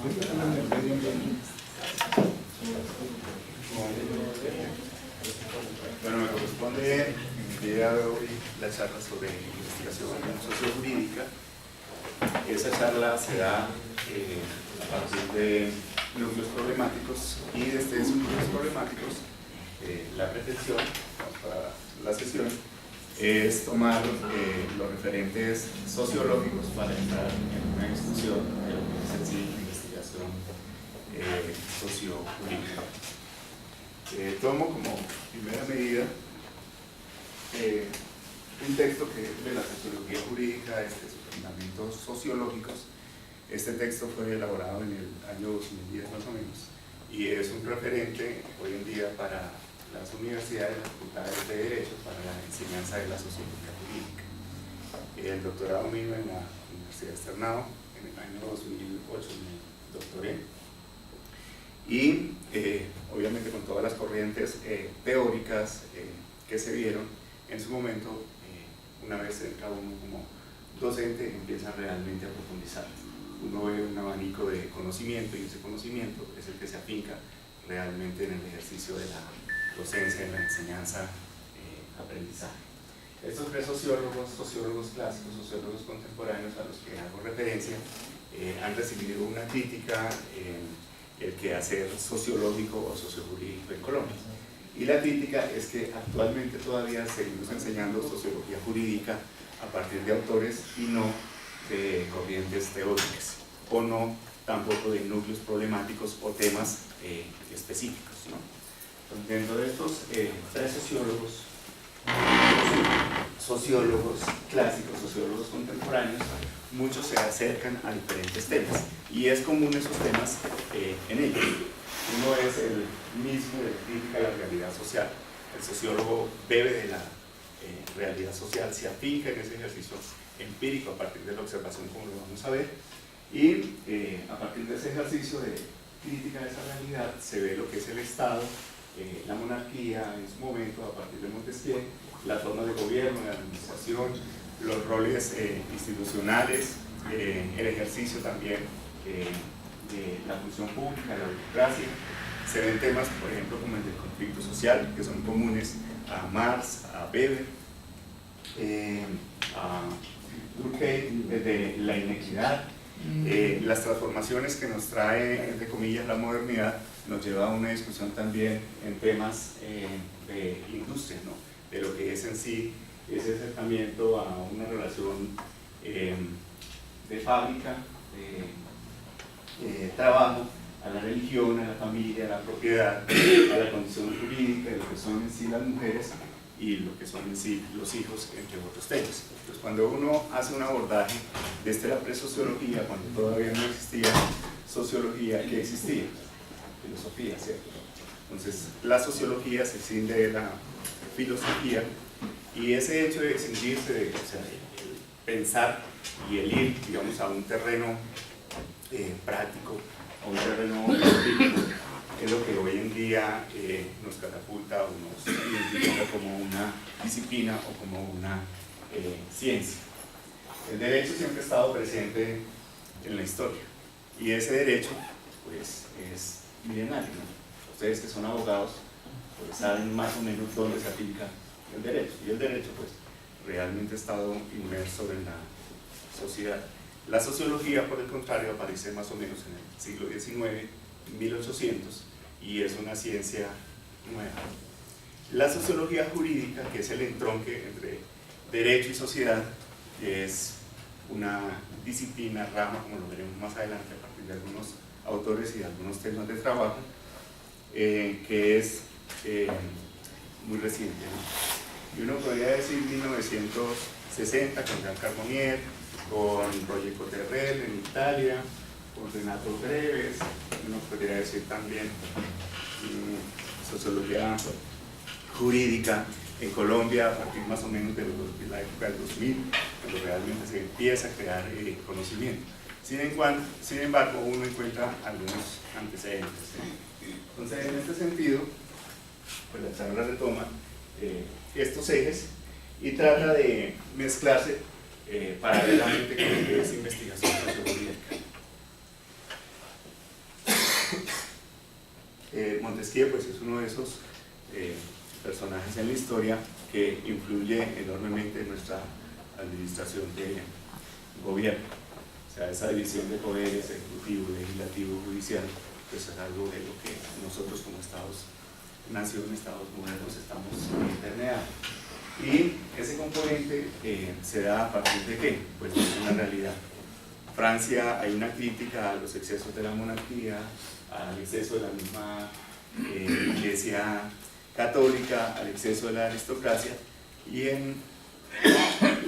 Bueno, me corresponde en el día de hoy la charla sobre investigación sociojurídica. Esa charla se da a partir de núcleos problemáticos, y desde esos núcleos problemáticos la pretensión para la sesión es tomar los referentes sociológicos para entrar en una discusión de lo que es en sí investigación sociojurídica. Tomo como primera medida un texto que es de la sociología jurídica, sus fundamentos sociológicos. Este texto fue elaborado en el año 2010 más o menos, y es un referente hoy en día para las universidades, las facultades de Derecho, para la enseñanza de la sociología jurídica. El doctorado mío en la Universidad de Externado, en el año 2008 me doctoré, y obviamente con todas las corrientes teóricas que se vieron en su momento, una vez entra uno como docente, empieza realmente a profundizar. Uno ve un abanico de conocimiento, y ese conocimiento es el que se afinca realmente en el ejercicio de la docencia, en la enseñanza, aprendizaje. Estos tres sociólogos clásicos, sociólogos contemporáneos a los que hago referencia, han recibido una crítica en el quehacer sociológico o sociojurídico en Colombia. Y la crítica es que actualmente todavía seguimos enseñando sociología jurídica a partir de autores y no de corrientes teóricas, o no tampoco de núcleos problemáticos o temas específicos, ¿no? Entonces, dentro de estos tres sociólogos clásicos, sociólogos contemporáneos, muchos se acercan a diferentes temas, y es común esos temas en ellos. Uno es el mismo de la crítica a la realidad social. El sociólogo bebe de la realidad social, se afinca en ese ejercicio empírico a partir de la observación, como lo vamos a ver, y a partir de ese ejercicio de crítica de esa realidad se ve lo que es el Estado, la monarquía en su momento, a partir de Montesquieu, la forma de gobierno, la administración, los roles institucionales, el ejercicio también de la función pública, la democracia. Se ven temas, por ejemplo, como el del conflicto social, que son comunes a Marx, a Weber, a Durkheim, de la inequidad. Las transformaciones que nos trae, entre comillas, la modernidad, nos lleva a una discusión también en temas de industria, ¿no? De lo que es en sí ese acercamiento a una relación de fábrica, de trabajo, a la religión, a la familia, a la propiedad, a la condición jurídica, de lo que son en sí las mujeres y lo que son en sí los hijos, entre otros temas. Entonces, cuando uno hace un abordaje desde la presociología, cuando todavía no existía sociología, ¿qué existía? Filosofía, ¿cierto? Entonces, la sociología se escinde de la filosofía, y ese hecho de extinguirse, de, o sea, el pensar y el ir, digamos, a un terreno práctico, a un terreno empírico, es lo que hoy en día nos catapulta o nos identifica como una disciplina o como una ciencia. El derecho siempre ha estado presente en la historia, y ese derecho pues es milenario, ¿no? Ustedes que son abogados pues saben más o menos dónde se aplica el derecho, y el derecho pues realmente ha estado inmerso en la sociedad. La sociología, por el contrario, aparece más o menos en el siglo XIX, 1800, y es una ciencia nueva. La sociología jurídica, que es el entronque entre derecho y sociedad, es una disciplina, rama, como lo veremos más adelante a partir de algunos autores y de algunos temas de trabajo, que es muy reciente, ¿no? Y uno podría decir 1960 con Jean Carbonnier, con Roger Cotterrell en Italia, con Renato Breves. Uno podría decir también sociología jurídica en Colombia a partir más o menos de la época del 2000, cuando realmente se empieza a crear conocimiento. Sin embargo, uno encuentra algunos antecedentes. Entonces, en este sentido, pues la charla retoma estos ejes y trata de mezclarse paralelamente con lo que es investigación sociojurídica. Montesquieu pues, es uno de esos personajes en la historia que influye enormemente en nuestra administración de gobierno. O sea, esa división de poderes, ejecutivo, legislativo, judicial, pues es algo de lo que nosotros como nación, estados modernos, estamos permeados. Y ese componente se da a partir de ¿qué? Pues de una realidad. Francia, hay una crítica a los excesos de la monarquía, al exceso de la misma iglesia católica, al exceso de la aristocracia, y en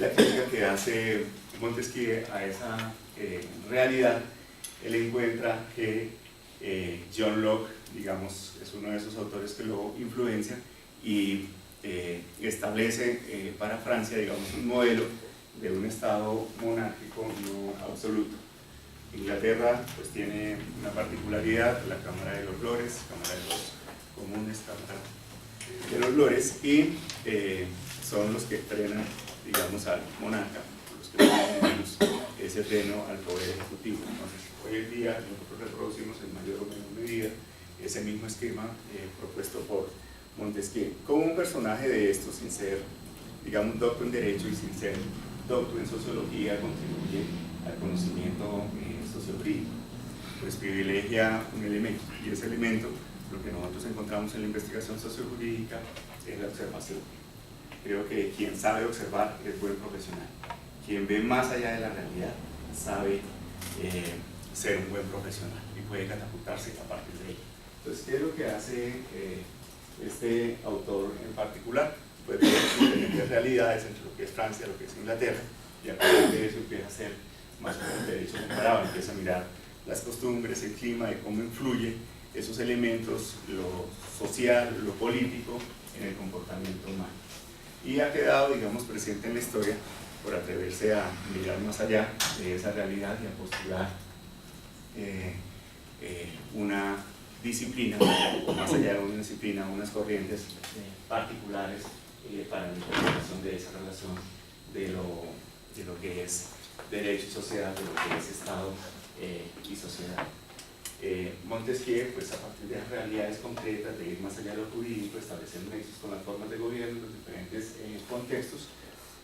la crítica que hace Montesquieu a esa realidad, él encuentra que John Locke, digamos, es uno de esos autores que lo influencia y establece para Francia, digamos, un modelo de un estado monárquico no absoluto. Inglaterra pues tiene una particularidad, la Cámara de los Lores, Cámara de los Comunes, Cámara de los Lores, y son los que frenan, digamos, al monarca, los que frenan ese freno al poder ejecutivo. Entonces, hoy en día nosotros reproducimos en mayor o menor medida ese mismo esquema propuesto por Montesquieu. Como un personaje de esto, sin ser, digamos, docto en Derecho y sin ser docto en Sociología, contribuye al conocimiento sociojurídico, pues privilegia un elemento, y ese elemento, lo que nosotros encontramos en la investigación sociojurídica, es la observación. Creo que quien sabe observar es buen profesional. Quien ve más allá de la realidad sabe ser un buen profesional y puede catapultarse a partir de ello. Entonces, ¿qué es lo que hace este autor en particular? Pues ver diferentes realidades entre lo que es Francia y lo que es Inglaterra, y a partir de eso empieza a hacer más un derecho comparado, empieza a mirar las costumbres, el clima, de cómo influye esos elementos, lo social, lo político, en el comportamiento humano. Y ha quedado, digamos, presente en la historia por atreverse a mirar más allá de esa realidad y a postular una disciplina, más allá de una disciplina, unas corrientes particulares para la interpretación de esa relación de lo que es derecho y sociedad, de lo que es Estado y sociedad. Montesquieu, pues a partir de las realidades concretas, de ir más allá de lo jurídico, establecer nexos con las formas de gobierno en los diferentes contextos,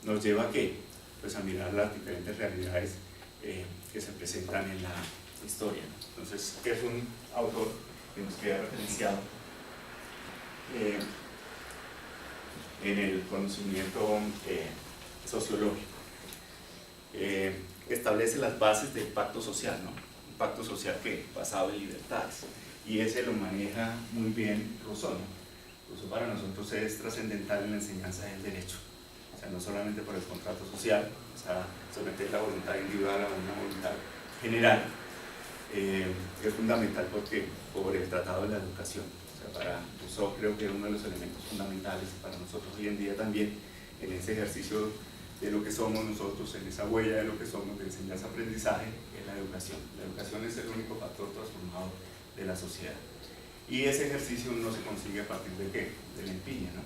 nos lleva a ¿qué? Pues a mirar las diferentes realidades que se presentan en la historia. Entonces, es un autor que nos queda referenciado en el conocimiento sociológico. Establece las bases del pacto social, ¿no? Un pacto social que basado en libertades, y ese lo maneja muy bien Rousseau, ¿no? Rousseau para nosotros es trascendental en la enseñanza del derecho, o sea, no solamente por el contrato social, o sea, someter la voluntad individual a una voluntad general, es fundamental porque por el Tratado de la Educación. O sea, para Rousseau creo que uno de los elementos fundamentales para nosotros hoy en día también en ese ejercicio de lo que somos nosotros, en esa huella de lo que somos, de enseñanza-aprendizaje, es la educación. La educación es el único factor transformador de la sociedad. Y ese ejercicio no se consigue a partir de ¿qué? De la empiña, ¿no?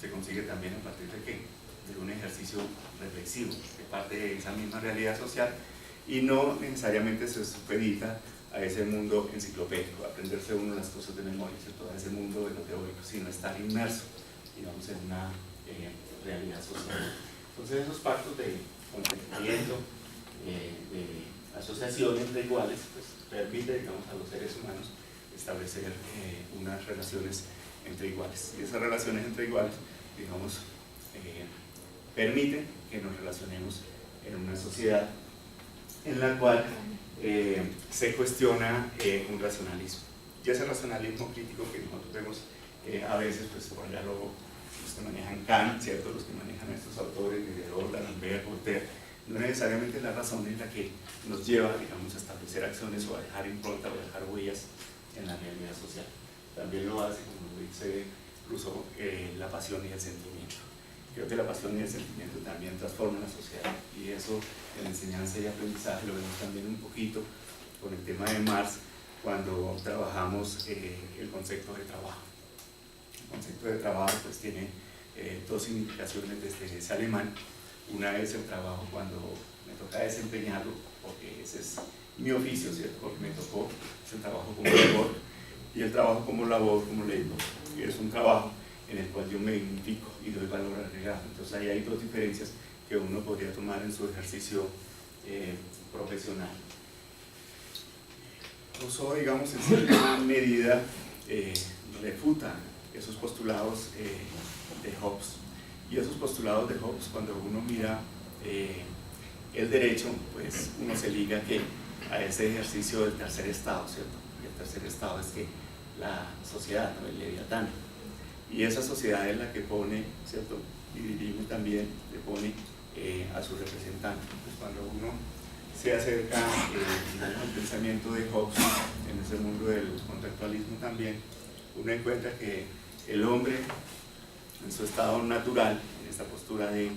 Se consigue también a partir de ¿qué? De un ejercicio reflexivo, que parte de esa misma realidad social, y no necesariamente se supedita a ese mundo enciclopédico, aprenderse uno las cosas de memoria, ¿cierto? A ese mundo de lo teórico, sino estar inmerso, digamos, en una realidad social. Entonces, esos pactos de consentimiento, de asociación entre iguales, pues permite, digamos, a los seres humanos establecer unas relaciones entre iguales, y esas relaciones entre iguales, digamos, permiten que nos relacionemos en una sociedad en la cual se cuestiona un racionalismo, y ese racionalismo crítico que nosotros vemos a veces, pues por allá los que manejan Kant, ¿cierto? Los que manejan estos autores, Diderot, D'Alembert, Voltaire, no necesariamente la razón es la que nos lleva, digamos, a establecer acciones o a dejar impronta o a dejar huellas en la realidad social. También lo hace, como lo dice Rousseau, la pasión y el sentimiento. Creo que la pasión y el sentimiento también transforman la sociedad, y eso en enseñanza y aprendizaje lo vemos también un poquito con el tema de Marx cuando trabajamos el concepto de trabajo. El concepto de trabajo pues tiene dos significaciones desde ese alemán. Una es el trabajo cuando me toca desempeñarlo, porque ese es mi oficio, ¿cierto? Porque me tocó, es el trabajo como labor, y el trabajo como labor, como le digo, es un trabajo en el cual yo me dignifico y doy valor agregado. Entonces ahí hay dos diferencias que uno podría tomar en su ejercicio profesional. Rousseau, digamos, en cierta medida refuta esos postulados de Hobbes. Y esos postulados de Hobbes, cuando uno mira el derecho, pues uno se liga a ese ejercicio del tercer estado, ¿cierto? Y el tercer estado es que la sociedad, ¿no? El leviatán. Y esa sociedad es la que pone, ¿cierto? Y dirige también, le pone a su representante. Pues cuando uno se acerca al pensamiento de Hobbes, en ese mundo del contractualismo también, uno encuentra que el hombre, en su estado natural, en esta postura de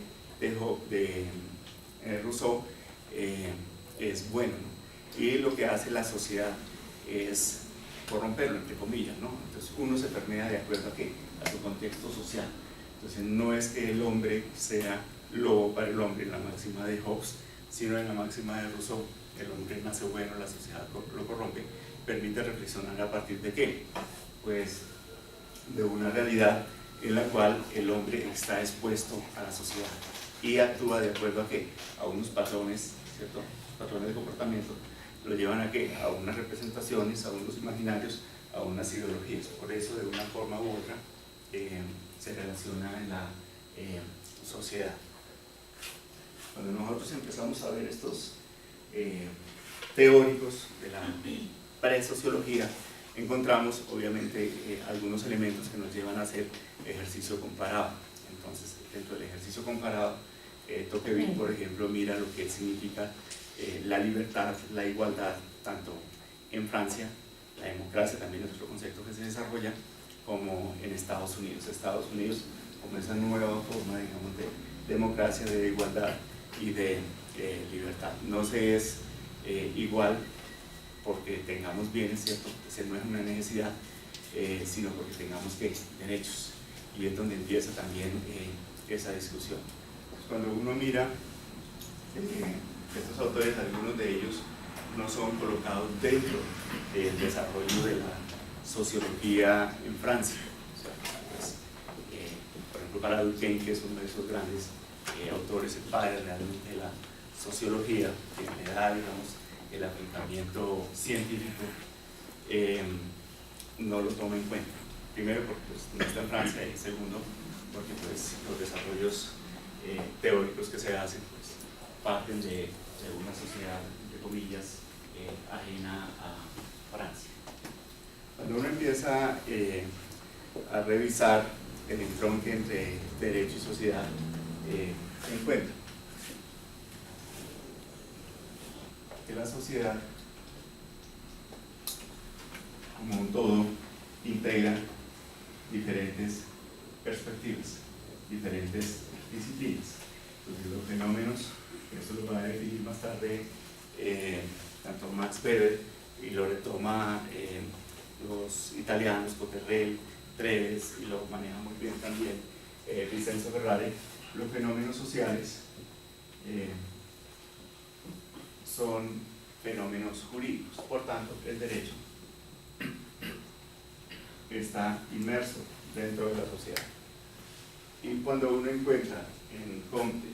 Rousseau, es bueno, ¿no? Y lo que hace la sociedad es corromperlo, entre comillas, ¿no? Entonces uno se permea de acuerdo a su contexto social. Entonces no es que el hombre sea lobo para el hombre en la máxima de Hobbes, sino en la máxima de Rousseau. El hombre nace bueno, la sociedad lo corrompe. Permite reflexionar a partir de qué, pues de una realidad en la cual el hombre está expuesto a la sociedad y actúa de acuerdo a unos patrones, ¿cierto? Patrones de comportamiento, lo llevan a unas representaciones, a unos imaginarios, a unas ideologías. Por eso, de una forma u otra, se relaciona en la sociedad. Cuando nosotros empezamos a ver estos teóricos de la presociología, encontramos obviamente algunos elementos que nos llevan a hacer ejercicio comparado. Entonces, dentro del ejercicio comparado, Tocqueville, por ejemplo, mira lo que significa la libertad, la igualdad, tanto en Francia, la democracia también es otro concepto que se desarrolla, como en Estados Unidos. Estados Unidos como esa nueva forma, digamos, de democracia, de igualdad y de libertad. No se es igual porque tengamos bienes, ¿cierto? Esa no es una necesidad, sino porque tengamos derechos. Y es donde empieza también esa discusión. Pues cuando uno mira estos autores, algunos de ellos no son colocados dentro del desarrollo de la sociología en Francia. O sea, pues, por ejemplo, para Durkheim, que es uno de esos grandes autores, el padre realmente de la sociología, que le da, digamos, el afrontamiento científico, no lo toma en cuenta. Primero porque pues, no está en Francia, y segundo porque pues, los desarrollos teóricos que se hacen pues, parten de una sociedad, entre comillas, ajena a Francia. Cuando uno empieza a revisar el entronque entre derecho y sociedad, se encuentra que la sociedad, como un todo, integra diferentes perspectivas, diferentes disciplinas. Entonces, los fenómenos, esto lo va a definir más tarde tanto Max Weber, y lo retoma los italianos, Cotterrell, Treves, y lo maneja muy bien también Vincenzo Ferrari. Los fenómenos sociales son fenómenos jurídicos, por tanto el derecho está inmerso dentro de la sociedad. Y cuando uno encuentra en Comte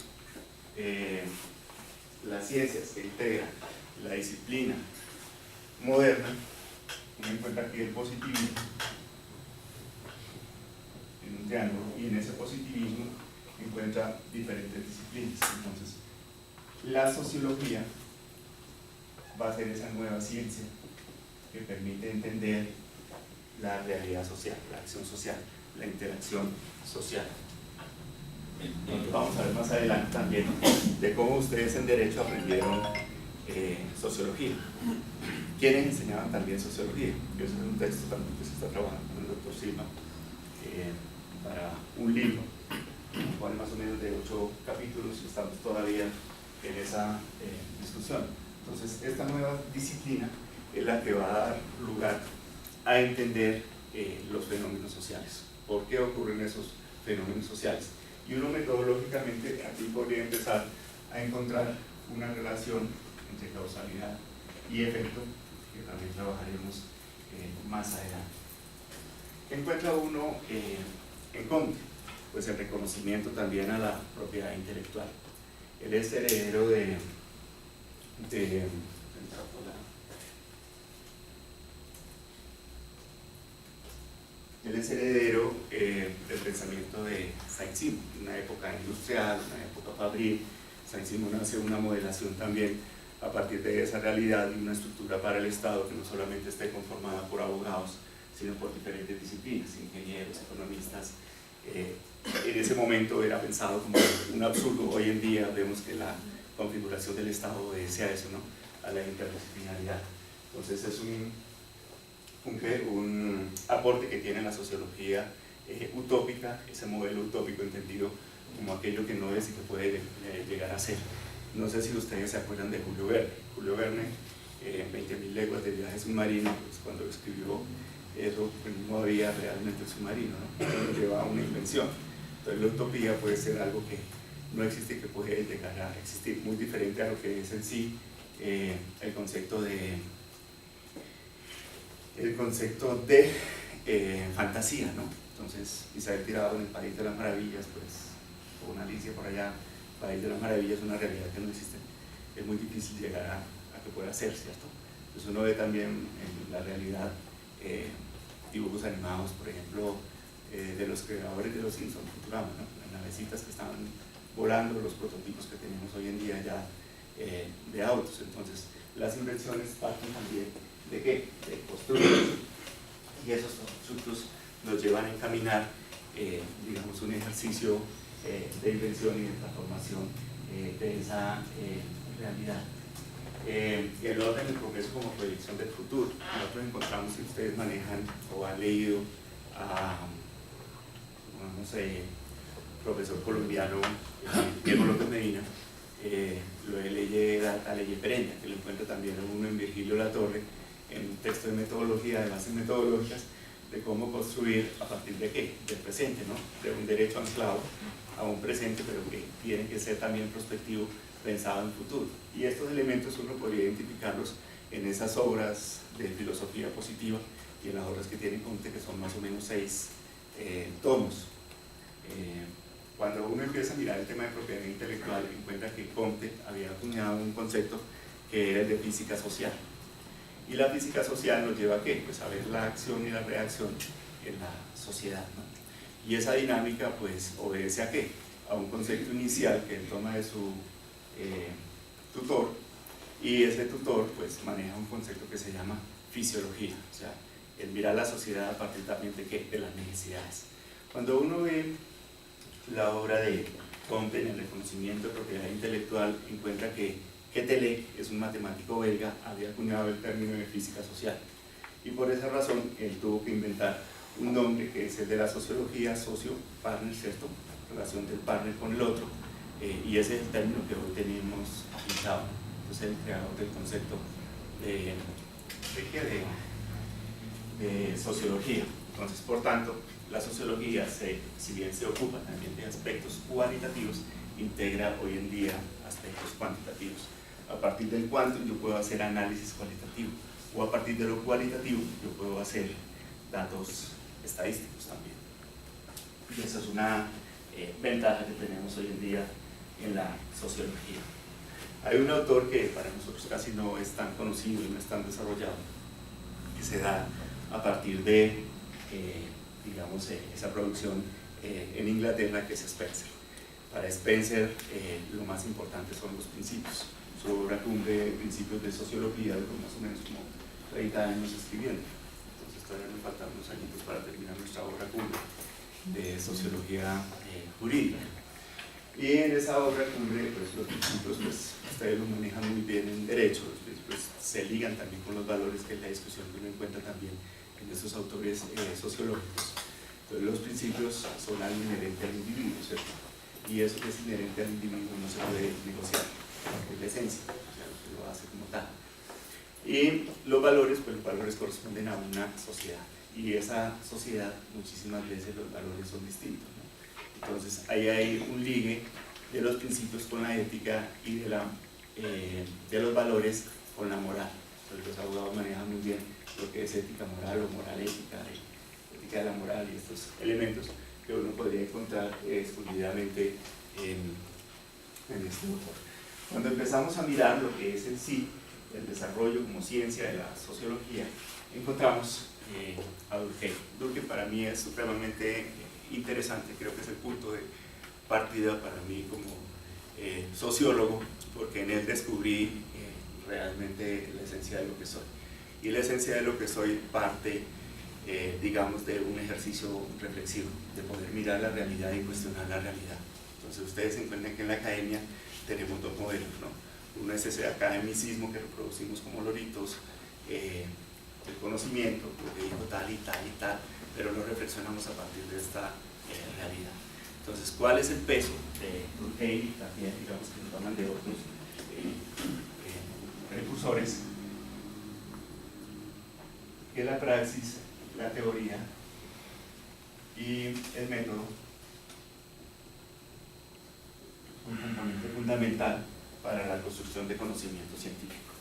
las ciencias que integran la disciplina moderna, uno encuentra aquí el positivismo en un triángulo, y en ese positivismo encuentra diferentes disciplinas. Entonces, la sociología va a ser esa nueva ciencia que permite entender la realidad social, la acción social, la interacción social. Vamos a ver más adelante también de cómo ustedes en Derecho aprendieron sociología. ¿Quiénes enseñaban también sociología? Ese es un texto también que se está trabajando con el doctor Silva para un libro, pone más o menos de 8 capítulos, y estamos todavía en esa discusión. Entonces, esta nueva disciplina es la que va a dar lugar a entender los fenómenos sociales. ¿Por qué ocurren esos fenómenos sociales? Y uno metodológicamente aquí podría empezar a encontrar una relación entre causalidad y efecto, que también trabajaremos más adelante. ¿Qué encuentra uno en Comte? Pues el reconocimiento también a la propiedad intelectual. Él es heredero del pensamiento de Saint-Simon, una época industrial, una época fabril. Saint-Simon hace una modelación también a partir de esa realidad y una estructura para el Estado que no solamente esté conformada por abogados, sino por diferentes disciplinas, ingenieros, economistas. En ese momento era pensado como un absurdo. Hoy en día vemos que la configuración del Estado obedece a eso, ¿no? A la interdisciplinaridad. Entonces es un aporte que tiene la sociología utópica, ese modelo utópico entendido como aquello que no es y que puede llegar a ser. No sé si ustedes se acuerdan de Julio Verne. Julio Verne, en 20.000 leguas de viaje submarino, pues cuando escribió eso, pues no había realmente el submarino, ¿no? Llevaba una invención. Entonces la utopía puede ser algo que no existe y que puede llegar a existir, muy diferente a lo que es en sí el concepto de fantasía, ¿no? Entonces Isabel Tirado en el País de las Maravillas, pues, o una Alicia por allá, País de las Maravillas, es una realidad que no existe. Es muy difícil llegar a que pueda ser, ¿cierto? Entonces uno ve también en la realidad dibujos animados, por ejemplo, de los creadores de los Simpsons, Futurama, ¿no? Las navecitas que estaban volando, los prototipos que tenemos hoy en día ya de autos. Entonces las invenciones parten también ¿de qué? De construir, y esos constructos nos llevan a encaminar, digamos, un ejercicio de invención y de transformación de esa realidad. El orden del progreso como proyección del futuro. Nosotros encontramos, si ustedes manejan o han leído a, no sé, profesor colombiano Diego López Medina, lo de Leye Pereña, que lo encuentra también uno en Virgilio Latorre, en un texto de metodología, de bases metodológicas, de cómo construir a partir de qué, del presente, ¿no? De un derecho anclado a un presente, pero que tiene que ser también prospectivo, pensado en futuro. Y estos elementos uno podría identificarlos en esas obras de filosofía positiva y en las obras que tiene Comte, que son más o menos 6 tomos. Cuando uno empieza a mirar el tema de propiedad intelectual, encuentra que Comte había acuñado un concepto que era el de física social. Y la física social nos lleva a ¿qué? Pues a ver la acción y la reacción en la sociedad, ¿no? Y esa dinámica pues obedece a ¿qué? A un concepto inicial que él toma de su tutor, y ese tutor pues maneja un concepto que se llama fisiología, o sea, el mirar la sociedad a partir también de ¿qué? De las necesidades. Cuando uno ve la obra de Comte en el reconocimiento de propiedad intelectual, encuentra que Quetelet, es un matemático belga, había acuñado el término de física social, y por esa razón él tuvo que inventar un nombre que es el de la sociología, socio-partner, ¿cierto? Relación del partner con el otro, y ese es el término que hoy tenemos aplicado. Entonces el creador del concepto de sociología. Entonces, por tanto, la sociología, si bien se ocupa también de aspectos cualitativos, integra hoy en día aspectos cuantitativos. A partir del quantum yo puedo hacer análisis cualitativo, o a partir de lo cualitativo yo puedo hacer datos estadísticos también. Y esa es una ventaja que tenemos hoy en día en la sociología. Hay un autor que para nosotros casi no es tan conocido y no es tan desarrollado, que se da a partir de, digamos, esa producción en Inglaterra, que es Spencer. Para Spencer lo más importante son los principios. Su obra cumbre, Principios de Sociología, duró más o menos como 30 años escribiendo. Entonces todavía nos faltan unos añitos para terminar nuestra obra cumbre de Sociología Jurídica. Y en esa obra cumbre, pues los principios, pues ustedes lo manejan muy bien en derecho, los principios se ligan también con los valores, que es la discusión que uno encuentra también en esos autores sociológicos. Entonces los principios son algo inherente al individuo, ¿cierto? Y eso que es inherente al individuo no se puede negociar, es la esencia, o sea, lo que lo hace como tal. Y los valores, pues los valores corresponden a una sociedad, y esa sociedad muchísimas veces los valores son distintos, ¿no? Entonces ahí hay un ligue de los principios con la ética y de los valores con la moral. Entonces los abogados manejan muy bien lo que es ética moral o moral ética, ética de la moral y estos elementos que uno podría encontrar exclusivamente en este autor. Cuando empezamos a mirar lo que es en sí el desarrollo como ciencia de la sociología, encontramos a Durkheim. Durkheim para mí es supremamente interesante, creo que es el punto de partida para mí como sociólogo, porque en él descubrí realmente la esencia de lo que soy. Y la esencia de lo que soy parte, digamos, de un ejercicio reflexivo, de poder mirar la realidad y cuestionar la realidad. Entonces ustedes se encuentran que en la academia tenemos dos modelos, ¿no? Uno es ese academicismo que reproducimos como loritos, el conocimiento, lo que dijo tal y tal y tal, pero lo reflexionamos a partir de esta realidad. Entonces, ¿cuál es el peso de Durkheim y también, digamos, que nos toman de otros precursores? Que la praxis, la teoría y el método son un componente fundamental para la construcción de conocimiento científico.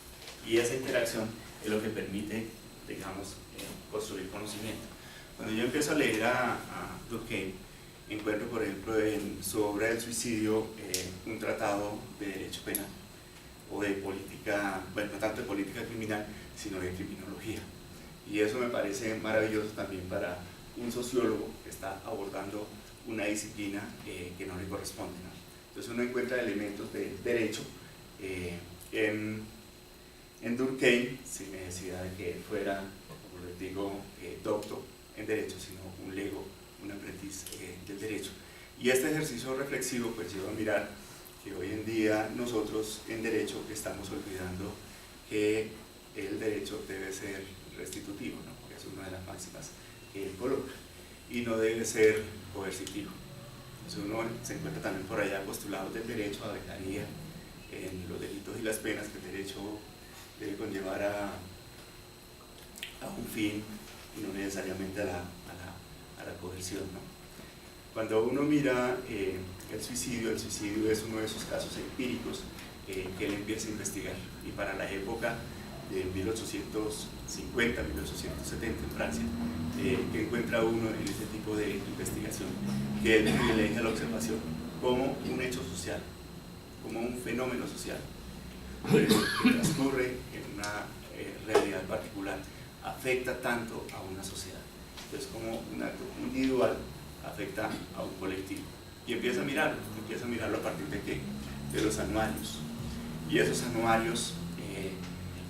Y esa interacción es lo que permite, digamos, construir conocimiento. Cuando yo empiezo a leer a Durkheim, encuentro, por ejemplo, en su obra El suicidio, un tratado de derecho penal, o de política, bueno, no tanto de política criminal, sino de criminología. Y eso me parece maravilloso también para un sociólogo que está abordando una disciplina que no le corresponde, ¿no? Entonces uno encuentra elementos de derecho en Durkheim, sin necesidad de que él fuera, como les digo, doctor en derecho, sino un lego, un aprendiz del derecho. Y este ejercicio reflexivo pues lleva a mirar que hoy en día nosotros en derecho estamos olvidando que el derecho debe ser restitutivo, ¿no? Porque es una de las máximas que él coloca, y no debe ser coercitivo. Entonces uno se encuentra también por allá postulados del derecho a venganía en los delitos y las penas, que el derecho debe conllevar a un fin y no necesariamente a la coerción, ¿no? Cuando uno mira el suicidio es uno de esos casos empíricos que él empieza a investigar, y para la época de 1850, 1870 en Francia, que encuentra uno en este tipo de investigación, que él privilegia la observación como un hecho social, como un fenómeno social, que transcurre en una realidad particular, afecta tanto a una sociedad. Entonces, como un acto individual afecta a un colectivo. Y empieza a mirarlo a partir de ¿qué? De los anuarios. Y esos anuarios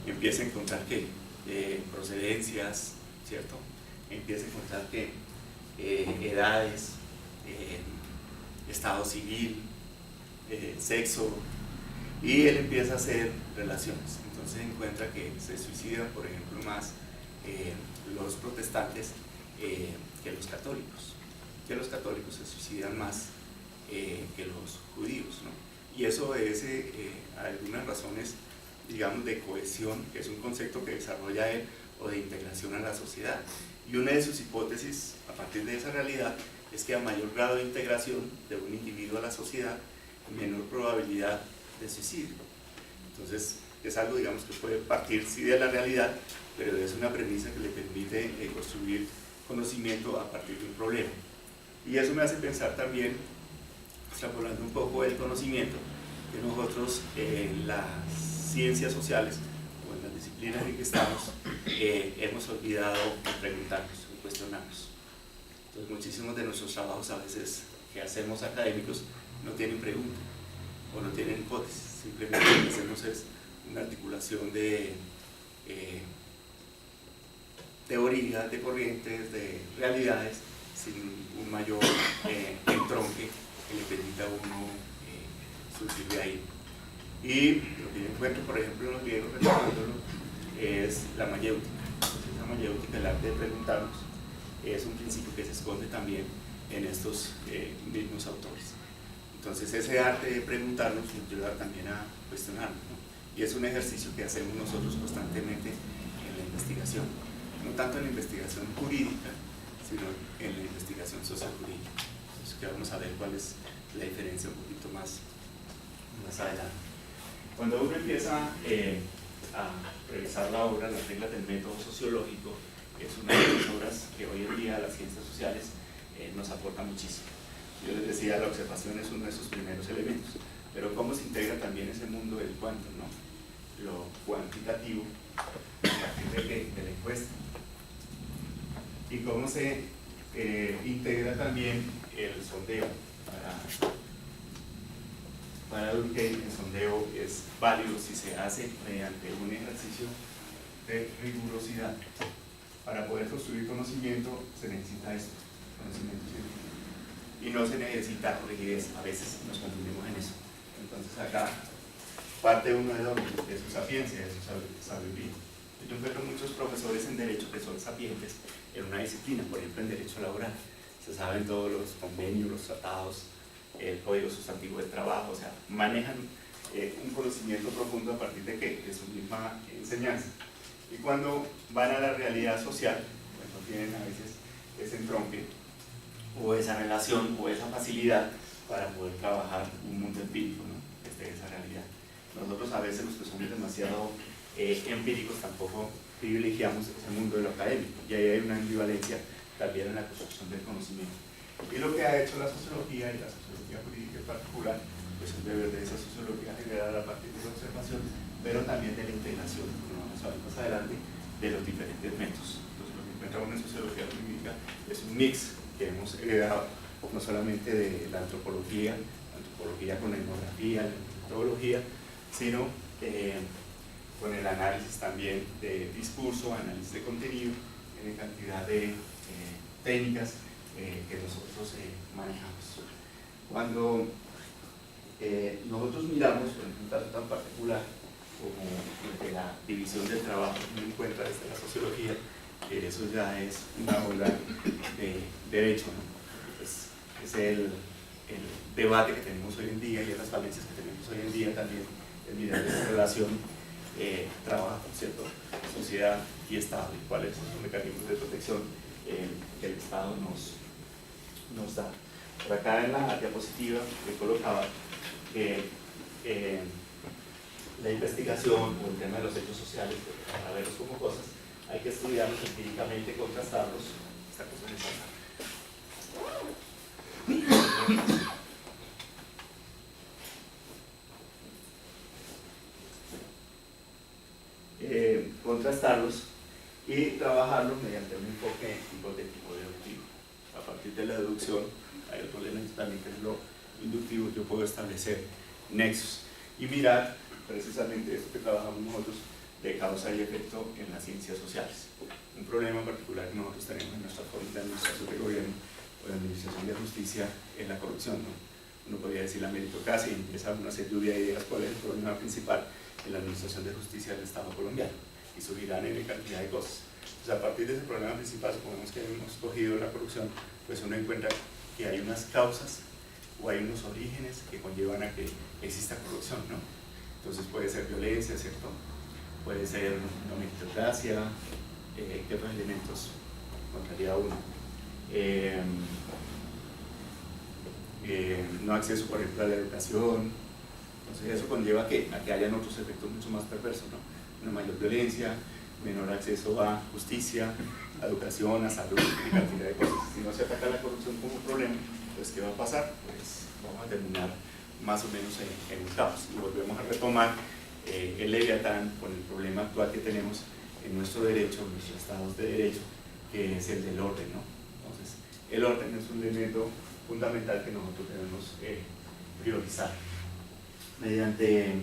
empieza a encontrar ¿qué? Procedencias, ¿cierto? Empieza a encontrar ¿qué? Edades, estado civil, sexo, y él empieza a hacer relaciones. Entonces encuentra que se suicidan, por ejemplo, más los protestantes que los católicos. Que los católicos se suicidan más que los judíos, ¿no? Y eso obedece a algunas razones, digamos, de cohesión, que es un concepto que desarrolla él, o de integración a la sociedad. Y una de sus hipótesis, a partir de esa realidad, es que a mayor grado de integración de un individuo a la sociedad, menor probabilidad de suicidio. Entonces, es algo, digamos, que puede partir sí de la realidad, pero es una premisa que le permite construir conocimiento a partir de un problema. Y eso me hace pensar también, extrapolando un poco el conocimiento, que nosotros en las ciencias sociales o en las disciplinas en que estamos hemos olvidado preguntarnos y cuestionarnos. Entonces muchísimos de nuestros trabajos a veces que hacemos académicos no tienen pregunta o no tienen hipótesis, simplemente lo que hacemos es una articulación de teorías, de corrientes, de realidades, sin un mayor entronque que le permita a uno surgir de ahí. Y lo que yo encuentro, por ejemplo, en los griegos, retomándolo, es la mayéutica. Entonces, la mayéutica, el arte de preguntarnos, es un principio que se esconde también en estos mismos autores. Entonces, ese arte de preguntarnos nos ayuda también a cuestionarnos, ¿no? Y es un ejercicio que hacemos nosotros constantemente en la investigación, no tanto en la investigación jurídica, sino en la investigación sociojurídica. Entonces, que vamos a ver cuál es la diferencia un poquito más adelante. Cuando uno empieza a revisar la obra Las reglas del método sociológico, que es una de las obras que hoy en día las ciencias sociales nos aporta muchísimo. Yo les decía, la observación es uno de sus primeros elementos, pero cómo se integra también ese mundo del cuánto, ¿no? Lo cuantitativo a partir de la encuesta, y cómo se integra también el sondeo. Para Durkheim el sondeo es válido si se hace mediante un ejercicio de rigurosidad. Para poder construir conocimiento se necesita esto, conocimiento científico, y no se necesita rigidez. A veces nos confundimos en eso. Entonces acá parte uno de su sapiencia, de su sabiduría. Yo encuentro muchos profesores en derecho que son sapientes en una disciplina, por ejemplo en derecho laboral. Se saben todos los convenios, los tratados, el código sustantivo del trabajo, o sea, manejan un conocimiento profundo a partir de su misma enseñanza. Y cuando van a la realidad social, pues no tienen a veces ese entronque o esa relación o esa facilidad para poder trabajar un mundo empírico, ¿no? Desde esa realidad. Nosotros a veces los que somos demasiado empíricos tampoco privilegiamos ese mundo de lo académico, y ahí hay una ambivalencia también en la construcción del conocimiento. Y lo que ha hecho la sociología, y la sociología jurídica en particular, pues es beber de esa sociología generada a partir de la observación, pero también de la integración, como vamos a ver más adelante, de los diferentes métodos. Entonces lo que encuentra uno en sociología jurídica es un mix que hemos heredado no solamente de la antropología con la etnografía, la metodología, sino con el análisis también de discurso, análisis de contenido, en cantidad de técnicas que nosotros manejamos. Cuando nosotros miramos, por ejemplo, un caso tan particular como el de la división del trabajo que uno encuentra desde la sociología, eso ya es una ola de derecho, ¿no? Es el debate que tenemos hoy en día y las falencias que tenemos hoy en día también en mirar esa relación trabajo, ¿cierto? Sociedad y Estado, y cuáles son los mecanismos de protección que el Estado nos da. Por acá en la diapositiva que colocaba que la investigación o el tema de los hechos sociales, para verlos como cosas, hay que estudiarlos empíricamente, contrastarlos. Esta cosa me falta. Contrastarlos y trabajarlos mediante un enfoque hipotético deductivo. A partir de la deducción, hay otro elemento también que es lo inductivo. Yo puedo establecer nexos y mirar precisamente esto que trabajamos nosotros de causa y efecto en las ciencias sociales. Un problema particular que nosotros tenemos en nuestra forma de administración de gobierno o de administración de justicia es la corrupción, ¿no? Uno podría decir la meritocracia, y empieza una hacer lluvia de ideas cuál es el problema principal en la administración de justicia del Estado colombiano, y subirán en cantidad de cosas. Entonces, a partir de ese problema principal, supongamos que hemos cogido la corrupción, pues uno encuentra que hay unas causas o hay unos orígenes que conllevan a que exista corrupción, ¿no? Entonces puede ser violencia, ¿cierto? Puede ser no meritocracia, ¿qué otros elementos encontraría uno? No acceso, por ejemplo, a la educación. Entonces eso conlleva a que hayan otros efectos mucho más perversos, ¿no? Una mayor violencia, menor acceso a justicia, a educación, a salud, y cantidad de cosas. Si no se ataca la corrupción como problema, pues ¿qué va a pasar? Pues vamos a terminar más o menos en un caos, y volvemos a retomar el Leviatán con el problema actual que tenemos en nuestro derecho, en nuestros estados de derecho, que es el del orden, ¿no? Entonces, el orden es un elemento fundamental que nosotros debemos priorizar. Mediante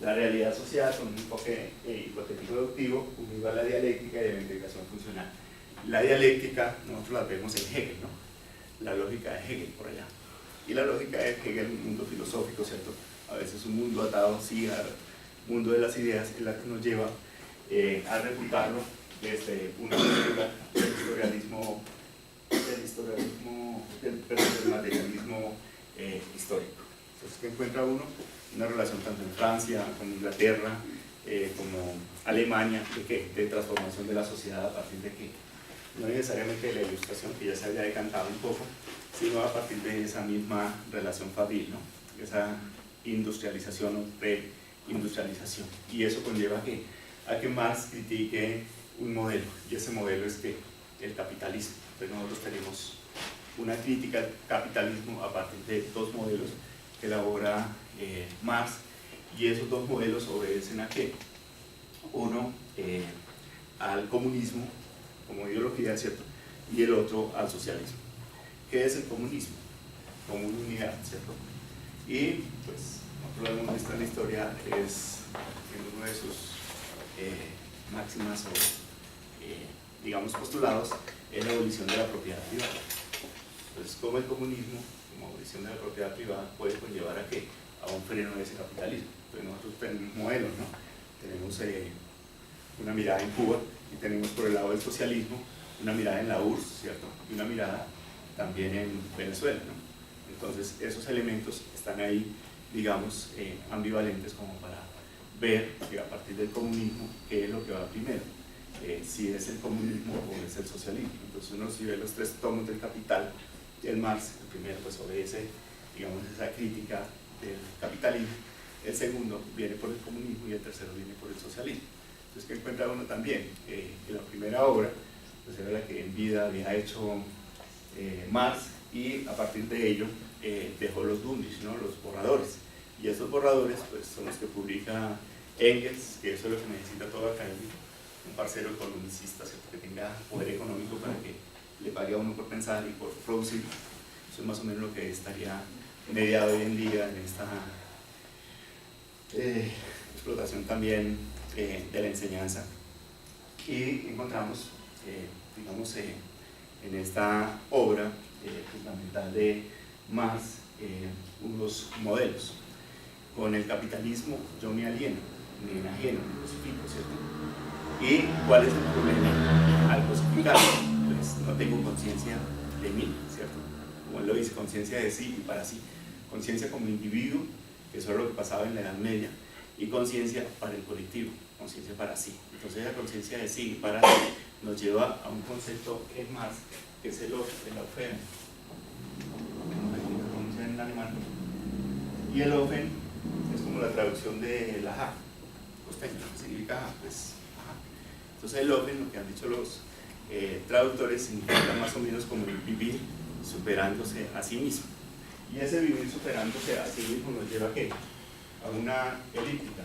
la realidad social, con un enfoque hipotético deductivo, unido a la dialéctica y de la integración funcional. La dialéctica, nosotros la vemos en Hegel, ¿no? La lógica de Hegel por allá. Y la lógica de Hegel, un mundo filosófico, ¿cierto? A veces un mundo atado, sí, al mundo de las ideas, es la que nos lleva a refutarlo desde una postura del materialismo histórico. Entonces, ¿qué encuentra uno? Una relación tanto en Francia como Inglaterra, como Alemania, de transformación de la sociedad a partir de que, no necesariamente de la ilustración, que ya se había decantado un poco, sino a partir de esa misma relación fabril, ¿no? Esa industrialización industrialización. Y eso conlleva a que Marx critique un modelo, y ese modelo es que el capitalismo. Entonces nosotros tenemos una crítica al capitalismo a partir de dos modelos que elabora Marx, y esos dos modelos obedecen a ¿qué? Uno al comunismo como ideología, ¿cierto? Y el otro al socialismo. ¿Qué es el comunismo? Como una unidad, ¿cierto? Y pues nosotros lo hemos visto en la historia, es en uno de sus máximas o digamos postulados, es la abolición de la propiedad privada. Entonces, ¿cómo el comunismo, como abolición de la propiedad privada, puede conllevar a qué? A un freno de ese capitalismo? Entonces nosotros tenemos modelos, ¿no? Tenemos una mirada en Cuba y tenemos por el lado del socialismo una mirada en la URSS, ¿cierto? Y una mirada también en Venezuela, ¿no? Entonces esos elementos están ahí, digamos, ambivalentes como para ver que a partir del comunismo qué es lo que va primero, si es el comunismo o es el socialismo. Entonces uno si ve los tres tomos del Capital, el Marx, el primero pues obedece, digamos, esa crítica del capitalismo, el segundo viene por el comunismo y el tercero viene por el socialismo. Entonces, ¿qué encuentra uno también? Que la primera obra pues era la que en vida había hecho Marx, y a partir de ello dejó los Dundis, ¿no? Los borradores, y esos borradores pues son los que publica Engels, que eso es lo que necesita todo académico, un parcero economicista, ¿cierto? Que tenga poder económico para que le pague a uno por pensar y por producir. Eso es más o menos lo que estaría mediado hoy en día en esta explotación también de la enseñanza. Y encontramos, digamos, en esta obra fundamental de Marx unos modelos. Con el capitalismo yo me alieno, me enajeno, me cosifico, ¿cierto? ¿Y cuál es el problema al cosificar? Pues no tengo conciencia de mí, ¿cierto? Como él lo dice, conciencia de sí y para sí. Conciencia como individuo, que eso es lo que pasaba en la Edad Media, y conciencia para el colectivo, conciencia para sí. Entonces la conciencia de sí y para sí nos lleva a un concepto en Marx, que es el Offen, en alemán. Y el Offen es como la traducción de la ja, costeño, significa ja, pues ajá. Entonces el Offen, lo que han dicho los traductores, significa más o menos como el vivir superándose a sí mismo. Y ese vivir superándose a sí mismo nos lleva ¿a qué? A una elíptica.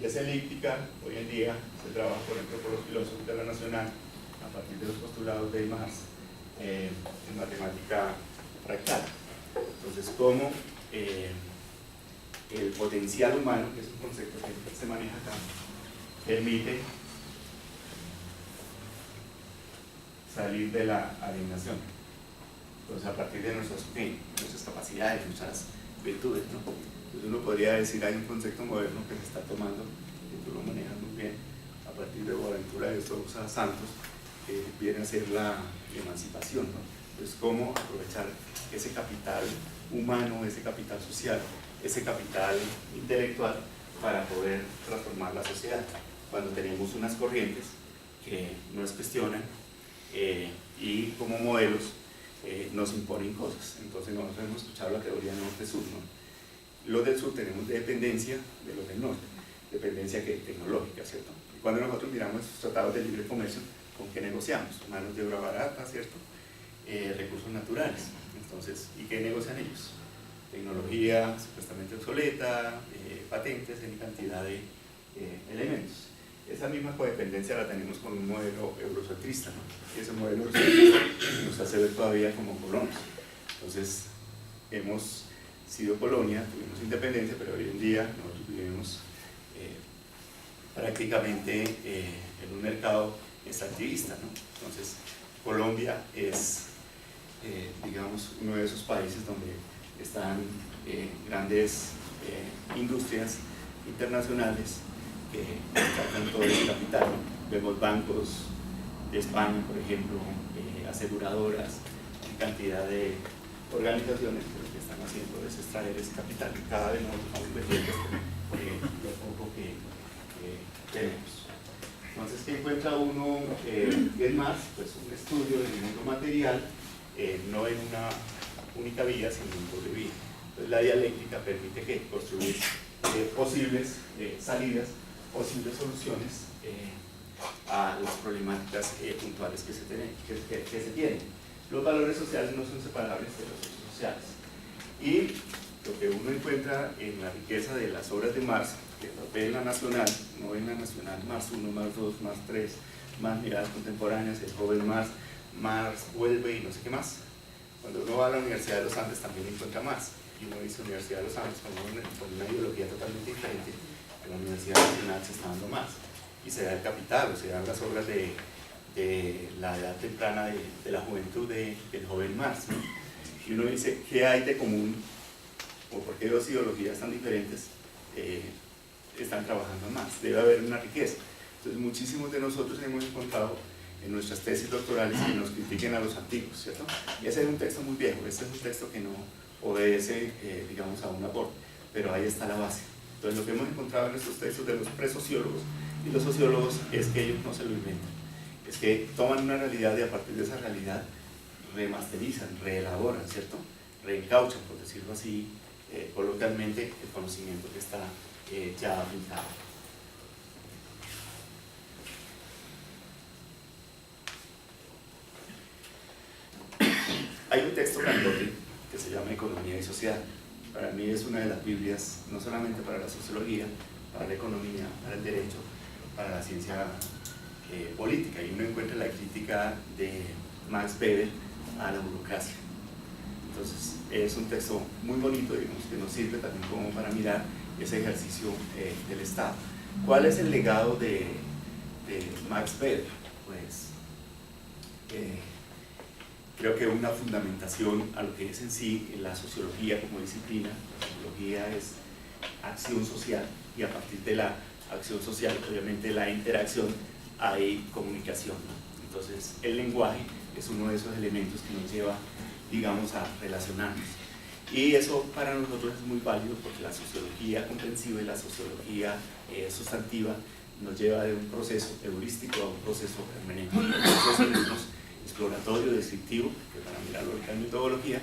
Y esa elíptica hoy en día se trabaja, por ejemplo, por los filósofos de la Nacional a partir de los postulados de Marx en matemática fractal. Entonces, cómo el potencial humano, que es un concepto que se maneja acá, permite salir de la alienación. Entonces, a partir de nuestras capacidades, nuestras virtudes, ¿no? Entonces uno podría decir, hay un concepto moderno que se está tomando, que tú lo manejas muy bien, a partir de Boaventura de Sousa Santos, que viene a ser la emancipación, ¿no? Pues cómo aprovechar ese capital humano, ese capital social, ese capital intelectual para poder transformar la sociedad. Cuando tenemos unas corrientes que nos cuestionan y como modelos nos imponen cosas. Entonces nosotros hemos escuchado la teoría norte-sur, ¿no? Los del sur tenemos dependencia de los del norte, dependencia tecnológica, ¿cierto? Y cuando nosotros miramos estos tratados de libre comercio, ¿con qué negociamos? Manos de obra barata, ¿cierto? Recursos naturales. Entonces, ¿y qué negocian ellos? Tecnología supuestamente obsoleta, patentes en cantidad de elementos. Esa misma codependencia la tenemos con un modelo eurocentrista, ¿no? Y ese modelo eurocentrista nos hace ver todavía como colonos. Entonces, hemos sido colonia, tuvimos independencia, pero hoy en día nosotros vivimos prácticamente en un mercado extractivista, ¿no? Entonces, Colombia es, digamos, uno de esos países donde están grandes industrias internacionales que sacan todo ese capital. Vemos bancos de España, por ejemplo, aseguradoras, cantidad de organizaciones que lo que están haciendo es extraer ese capital y cada vez nosotros estamos perdiendo lo poco que tenemos. Entonces, ¿qué encuentra uno en Marx? Pues un estudio del mundo material, no en una única vía, sino en doble vía. Entonces, la dialéctica permite que construir posibles salidas, posibles soluciones a las problemáticas puntuales que se tienen. Los valores sociales no son separables de los hechos sociales. Y lo que uno encuentra en la riqueza de las obras de Marx, que ve en la nacional, no ve en la nacional Marx 1, Marx 2, Marx 3, más miradas contemporáneas, el joven Marx, Marx vuelve y no sé qué más. Cuando uno va a la Universidad de los Andes también encuentra Marx, y uno dice Universidad de los Andes con una ideología totalmente diferente. En la Universidad Nacional se está dando Marx, y se da el Capital, o se dan las obras de la edad temprana de la juventud del joven Marx, ¿no? Y uno dice, ¿qué hay de común? ¿O por qué dos ideologías tan diferentes están trabajando más? Debe haber una riqueza. Entonces muchísimos de nosotros hemos encontrado en nuestras tesis doctorales que nos critiquen a los antiguos, ¿cierto? Y ese es un texto muy viejo, este es un texto que no obedece, digamos, a un aporte, pero ahí está la base. Entonces lo que hemos encontrado en estos textos de los presociólogos y los sociólogos es que ellos no se lo inventan, es que toman una realidad y a partir de esa realidad remasterizan, reelaboran, ¿cierto? Reencauchan, por decirlo así, coloquialmente, el conocimiento que está ya aplicado. Hay un texto grandote que se llama Economía y Sociedad. Para mí es una de las Biblias, no solamente para la sociología, para la economía, para el derecho, para la ciencia política. Y uno encuentra la crítica de Max Weber a la burocracia. Entonces es un texto muy bonito, digamos, que nos sirve también como para mirar ese ejercicio del Estado. ¿Cuál es el legado de Max Weber? Pues creo que una fundamentación a lo que es en sí la sociología como disciplina. La sociología es acción social y a partir de la acción social, obviamente la interacción, hay comunicación, ¿no? Entonces el lenguaje es uno de esos elementos que nos lleva, digamos, a relacionarnos. Y eso para nosotros es muy válido porque la sociología comprensiva y la sociología sustantiva nos lleva de un proceso heurístico a un proceso hermenéutico, un proceso exploratorio, descriptivo, que para mirarlo en metodología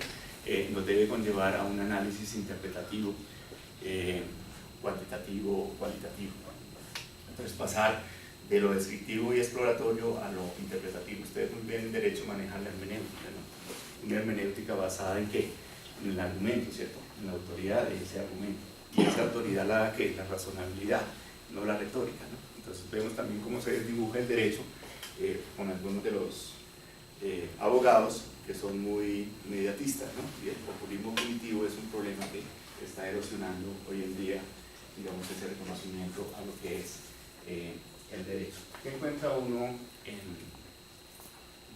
nos debe conllevar a un análisis interpretativo, cuantitativo, cualitativo. Entonces pasar de lo descriptivo y exploratorio a lo interpretativo. Ustedes muy bien en derecho manejan la hermenéutica, ¿no? Una hermenéutica basada en ¿qué? En el argumento, ¿cierto? En la autoridad de ese argumento. Y esa autoridad la da ¿qué? La razonabilidad, no la retórica, ¿no? Entonces vemos también cómo se desdibuja el derecho con algunos de los abogados que son muy mediatistas, ¿no? Y el populismo punitivo es un problema que está erosionando hoy en día, digamos, ese reconocimiento a lo que es el derecho. ¿Qué encuentra uno en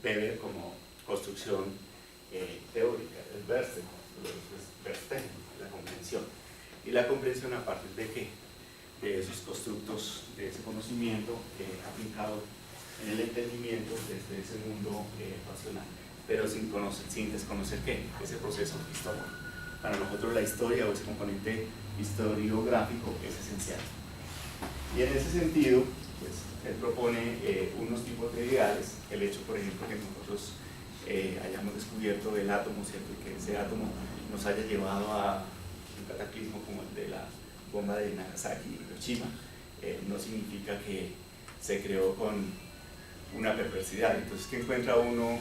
Weber como construcción teórica? El Verstehen, la comprensión. ¿Y la comprensión a partir de qué? De esos constructos, de ese conocimiento aplicado en el entendimiento desde ese mundo racional, pero sin desconocer ¿qué? Ese proceso histórico. Para nosotros la historia o ese componente historiográfico es esencial. Y en ese sentido, pues, él propone unos tipos de ideales, el hecho, por ejemplo, que nosotros hayamos descubierto el átomo, ¿cierto? Y que ese átomo nos haya llevado a un cataclismo como el de la bomba de Nagasaki y Hiroshima, no significa que se creó con una perversidad. Entonces, ¿qué encuentra uno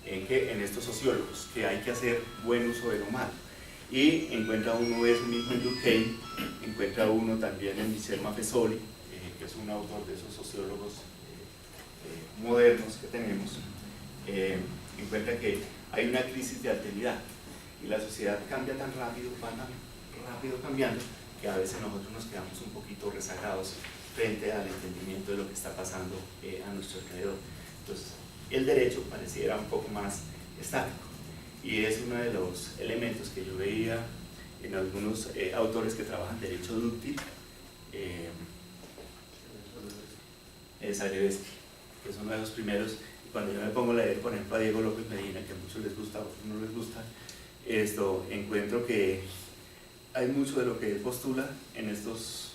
en estos sociólogos? Que hay que hacer buen uso de lo malo. Y encuentra uno eso mismo en Durkheim, encuentra uno también en Michel Maffesoli, que es un autor de esos sociólogos modernos que tenemos. Encuentra que hay una crisis de alteridad y la sociedad cambia tan rápido, va tan rápido cambiando, que a veces nosotros nos quedamos un poquito rezagados frente al entendimiento de lo que está pasando a nuestro alrededor. Entonces, el derecho pareciera un poco más estático y es uno de los elementos que yo veía en algunos autores que trabajan derecho dúctil, Zagrebski, que es uno de los primeros. Y cuando yo me pongo a leer, por ejemplo, a Diego López Medina, que a muchos les gusta, a otros no les gusta, encuentro que hay mucho de lo que él postula en estos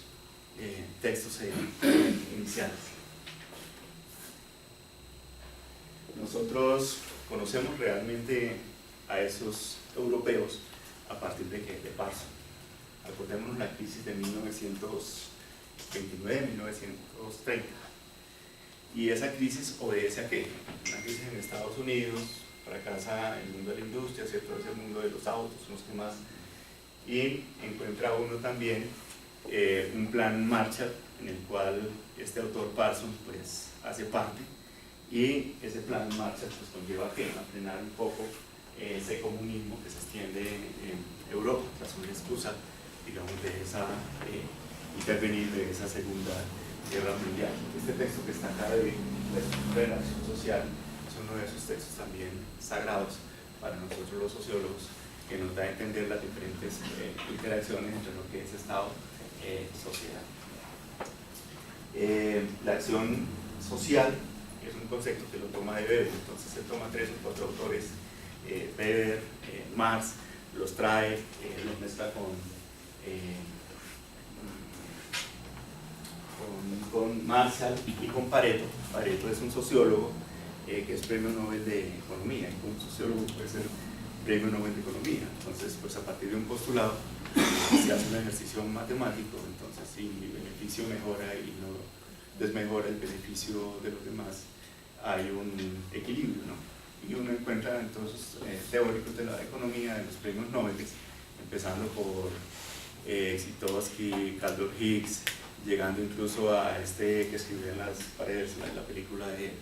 textos iniciales. Nosotros conocemos realmente a esos europeos a partir de ¿qué? De Parson. Acordémonos la crisis de 1929, 1930. Y esa crisis obedece a qué? Una crisis en Estados Unidos, fracasa el mundo de la industria, ¿cierto? Es el mundo de los autos, los que más. Y encuentra uno también un plan Marshall, en el cual este autor Parsons pues hace parte, y ese plan Marshall pues conlleva a frenar un poco ese comunismo que se extiende en Europa, tras una excusa, digamos, de esa intervenir de esa Segunda Guerra Mundial. Este texto que está acá de la estructura de la acción social es uno de esos textos también sagrados para nosotros los sociólogos, que nos da a entender las diferentes interacciones entre lo que es Estado y sociedad. La acción social es un concepto que lo toma de Weber, entonces se toma 3 o 4 autores, Weber, Marx, los trae, los mezcla con Marshall y con Pareto. Pareto es un sociólogo que es premio Nobel de Economía, y un sociólogo puede ser premio Nobel de Economía. Entonces, pues a partir de un postulado se hace un ejercicio matemático, entonces si mi beneficio mejora y no desmejora el beneficio de los demás, hay un equilibrio, ¿no? Y uno encuentra entonces teóricos de la economía, de los premios Nobel, empezando por Zitowski, Caldor Higgs, llegando incluso a este que escribió en las paredes de la película de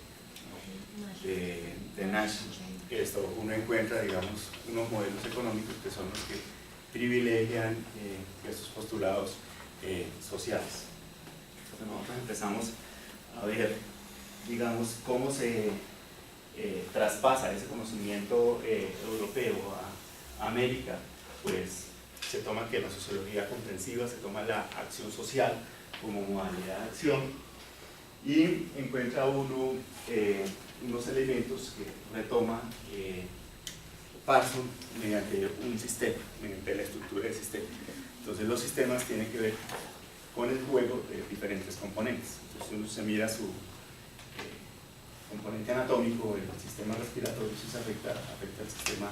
Nash. Esto uno encuentra, digamos, unos modelos económicos que son los que privilegian estos postulados sociales. Entonces nosotros empezamos a ver, digamos, cómo se traspasa ese conocimiento europeo a América. Pues se toma que la sociología comprensiva, se toma la acción social como modalidad de acción, y encuentra uno unos elementos que retoma Parsons mediante un sistema, mediante la estructura del sistema. Entonces los sistemas tienen que ver con el juego de diferentes componentes. Entonces uno se mira su componente anatómico, el sistema respiratorio, si se afecta el sistema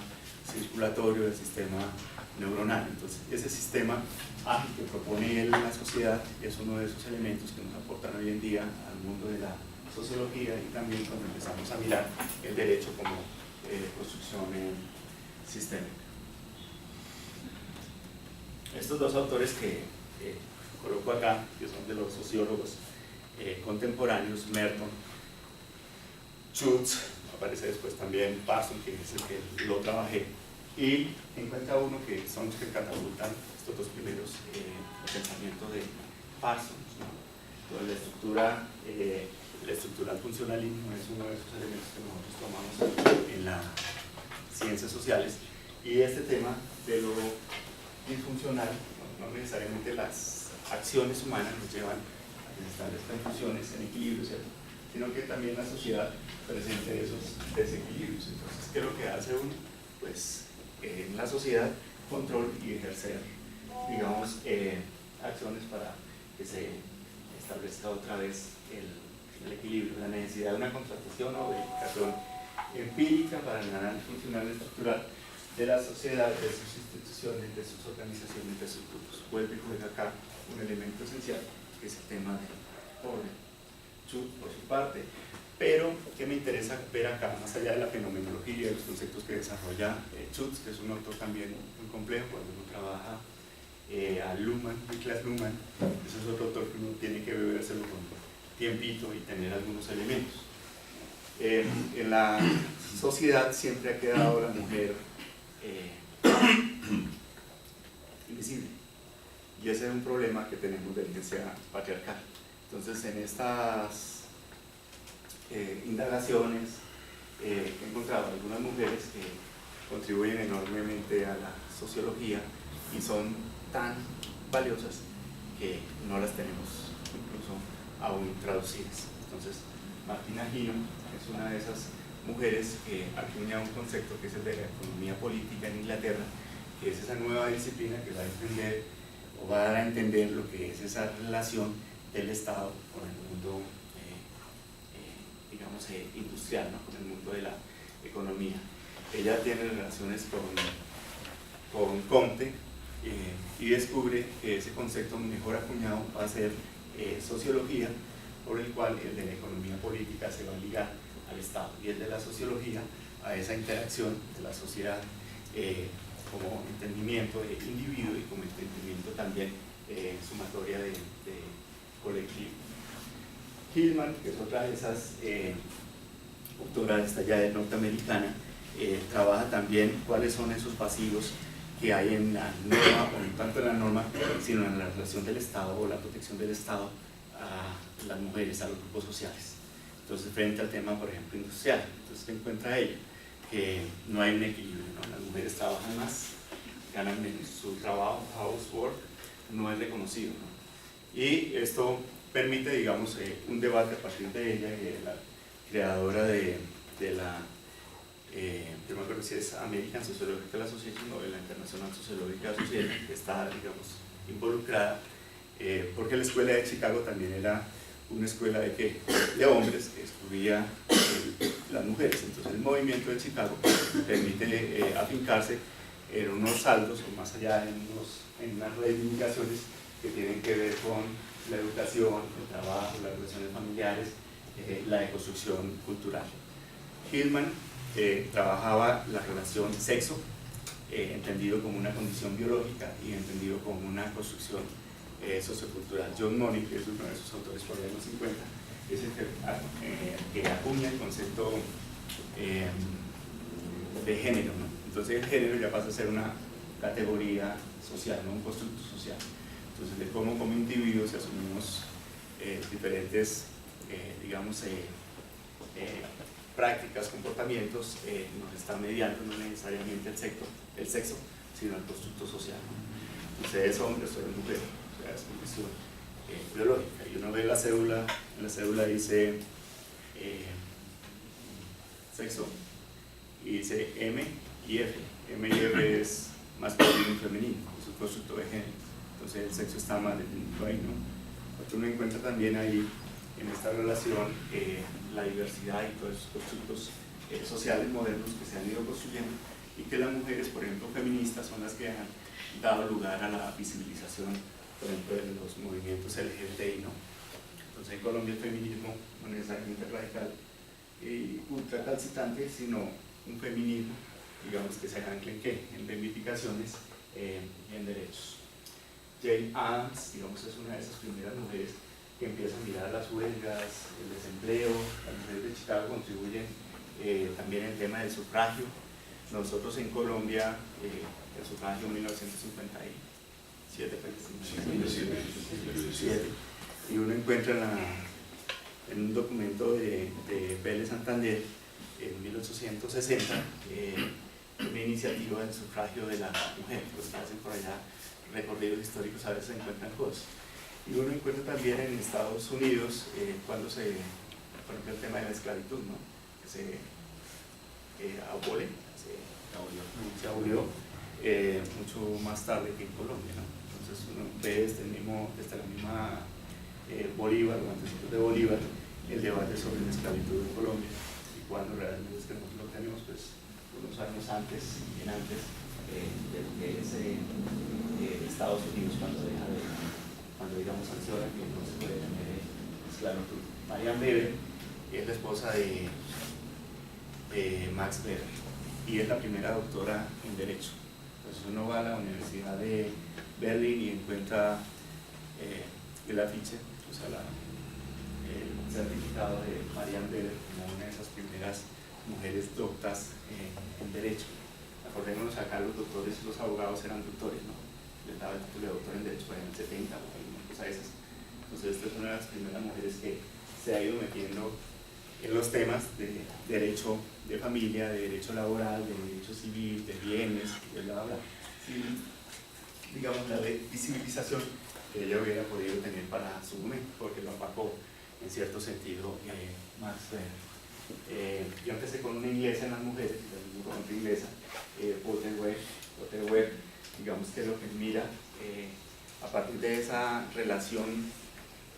circulatorio, el sistema neuronal. Entonces ese sistema ágil que propone la sociedad es uno de esos elementos que nos aportan hoy en día al mundo de la sociología, y también cuando empezamos a mirar el derecho como construcción sistémica. Estos dos autores que coloco acá, que son de los sociólogos contemporáneos, Merton, Schutz, aparece después también Parsons, que es el que lo trabajé, y encuentra uno que son los que catapultan estos dos primeros pensamientos de Parsons, ¿no? Toda la estructural funcionalismo es uno de esos elementos que nosotros tomamos en las ciencias sociales, y este tema de lo disfuncional, no necesariamente las acciones humanas nos llevan a que se establezcan funciones en equilibrio, ¿cierto? Sino que también la sociedad presente esos desequilibrios. Entonces, ¿qué es lo que hace uno? Pues en la sociedad control y ejercer, digamos, acciones para que se establezca otra vez el equilibrio, la necesidad de una contratación o verificación empírica para el análisis funcional y estructural de la sociedad, de sus instituciones, de sus organizaciones, de sus grupos. Vuelve y juega acá un elemento esencial, que es el tema del orden. Schutz, por su parte, pero ¿qué me interesa ver acá? Más allá de la fenomenología y los conceptos que desarrolla Schutz, que es un autor también muy complejo cuando uno trabaja a Luhmann, Niklas Luhmann, ese es otro autor que uno tiene que bebérselo con tiempito y tener algunos elementos. En la sociedad siempre ha quedado la mujer invisible, y ese es un problema que tenemos de herencia patriarcal. Entonces, en estas indagaciones he encontrado algunas mujeres que contribuyen enormemente a la sociología y son tan valiosas que no las tenemos incluso aún traducidas. Entonces, Martina Hino es una de esas mujeres que acuña un concepto que es el de la economía política en Inglaterra, que es esa nueva disciplina que va a entender o va a dar a entender lo que es esa relación del Estado con el mundo digamos industrial, ¿no? Con el mundo de la economía. Ella tiene relaciones con Comte, y descubre que ese concepto mejor acuñado va a ser sociología, por el cual el de la economía política se va a ligar al Estado, y el de la sociología a esa interacción de la sociedad como entendimiento de individuo y como entendimiento también sumatoria de colectivo. Hillman, que es otra de esas autoras estallada norteamericana, trabaja también cuáles son esos pasivos que hay en la norma, o no tanto en la norma, sino en la relación del Estado o la protección del Estado a las mujeres, a los grupos sociales. Entonces, frente al tema, por ejemplo, industrial, entonces se encuentra ella que no hay un equilibrio, ¿no? Las mujeres trabajan más, ganan menos, su trabajo, housework, no es reconocido, ¿no? Y esto permite, digamos, un debate a partir de ella, que es la creadora de la, yo me acuerdo si es American Sociological Association o de la International Sociological Association, que está, digamos, involucrada, porque la escuela de Chicago también era una escuela de hombres que excluía las mujeres. Entonces el movimiento de Chicago permite afincarse en unos saldos o más allá en unas reivindicaciones que tienen que ver con la educación, el trabajo, las relaciones familiares, la deconstrucción cultural. Hillman trabajaba la relación sexo, entendido como una condición biológica y entendido como una construcción sociocultural. John Money, que es uno de sus autores por ahí en los 50, es el que acuña el concepto de género, ¿no? Entonces el género ya pasa a ser una categoría social, ¿no? Un constructo social. Entonces, de cómo como individuos asumimos diferentes, digamos, prácticas, comportamientos, nos está mediando no necesariamente el sexo, sino el constructo social, ¿no? Usted es hombre, usted es mujer, o sea, es una cuestión biológica. Y uno ve la cédula, en la cédula dice sexo, y dice M y F. M y F es masculino y femenino, es un constructo de género. Entonces el sexo está mal definido ahí, ¿no? Porque uno encuentra también ahí, en esta relación, la diversidad y todos esos constructos sociales modernos que se han ido construyendo, y que las mujeres, por ejemplo, feministas, son las que han dado lugar a la visibilización, por ejemplo, de los movimientos LGBTI, ¿no? Entonces en Colombia el feminismo no necesariamente radical y ultracalcitante, sino un feminismo, digamos, que se ancla en ¿qué? En reivindicaciones y en derechos. Jane Addams, digamos, es una de esas primeras mujeres que empieza a mirar las huelgas, el desempleo. Las mujeres de Chicago contribuyen también en el tema del sufragio. Nosotros en Colombia, el sufragio en 1957, y uno encuentra en un documento de Vélez Santander, en 1860, una iniciativa del sufragio de la mujer, pues que hacen por allá recorridos históricos, a veces se encuentran cosas. Y uno encuentra también en Estados Unidos, cuando por ejemplo, el tema de la esclavitud, ¿no? Que se se abolió mucho más tarde que en Colombia, ¿no? Entonces uno ve desde la misma Bolívar, o antes de Bolívar, el debate sobre la esclavitud en Colombia, y cuando realmente es que nosotros lo tenemos, pues unos años antes de lo que es Estados Unidos, cuando digamos sanciona que no se puede tener esclavitud. Marianne Weber es la esposa de Max Weber y es la primera doctora en Derecho. Entonces uno va a la Universidad de Berlín y encuentra el afiche, o sea, el certificado de Marianne Weber como una de esas primeras mujeres doctas en Derecho. Acordémonos, acá los doctores y los abogados eran doctores, ¿no? Les daba el título de doctor en Derecho en el 70 o alguna cosa de esas. Entonces esta es una de las primeras mujeres que se ha ido metiendo en los temas de derecho de familia, de derecho laboral, de derecho civil, de bienes, de bla, bla, sin, digamos, la visibilización que ella hubiera podido tener para su momento, porque lo apacó en cierto sentido Max Weber. Yo empecé con una inglesa en las mujeres, y con otra inglesa, Potterware, digamos que lo que mira a partir de esa relación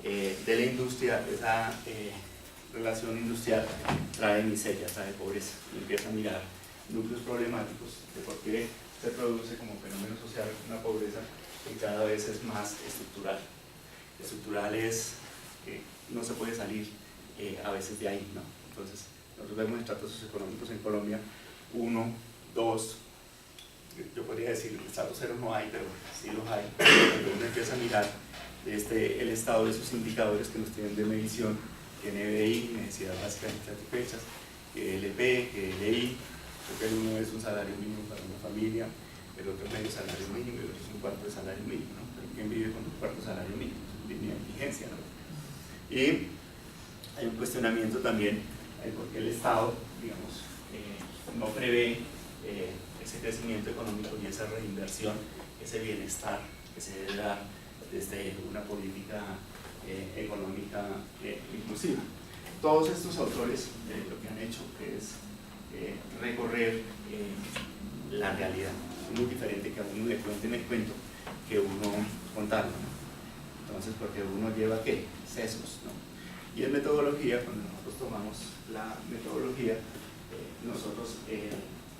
de la industria, esa relación industrial trae miseria, trae pobreza, y empieza a mirar núcleos problemáticos de por qué se produce como fenómeno social una pobreza que cada vez es más estructural. Estructural es que no se puede salir a veces de ahí, ¿no? Entonces, nosotros vemos estratos socioeconómicos en Colombia, 1, 2, yo podría decir, estratos 0 no hay, pero sí los hay. Cuando uno empieza a mirar el estado de esos indicadores que nos tienen de medición, que NBI, necesidad básica de satisfechas, que LP, que LI, porque el uno es un salario mínimo para una familia, el otro es medio salario mínimo y el otro es un cuarto de salario mínimo, ¿no? Pero ¿quién vive con un cuarto de salario mínimo? Es una línea de exigencia, ¿no? Y hay un cuestionamiento también porque el Estado, digamos, no prevé ese crecimiento económico y esa reinversión, ese bienestar que se debe dar desde una política económica inclusiva. Todos estos autores lo que han hecho es recorrer la realidad. Es muy diferente que a uno le cuenten el cuento que uno contarlo, ¿no? Entonces, porque uno lleva ¿qué? Sesgos, ¿no? Y en metodología, cuando nosotros tomamos la metodología, nosotros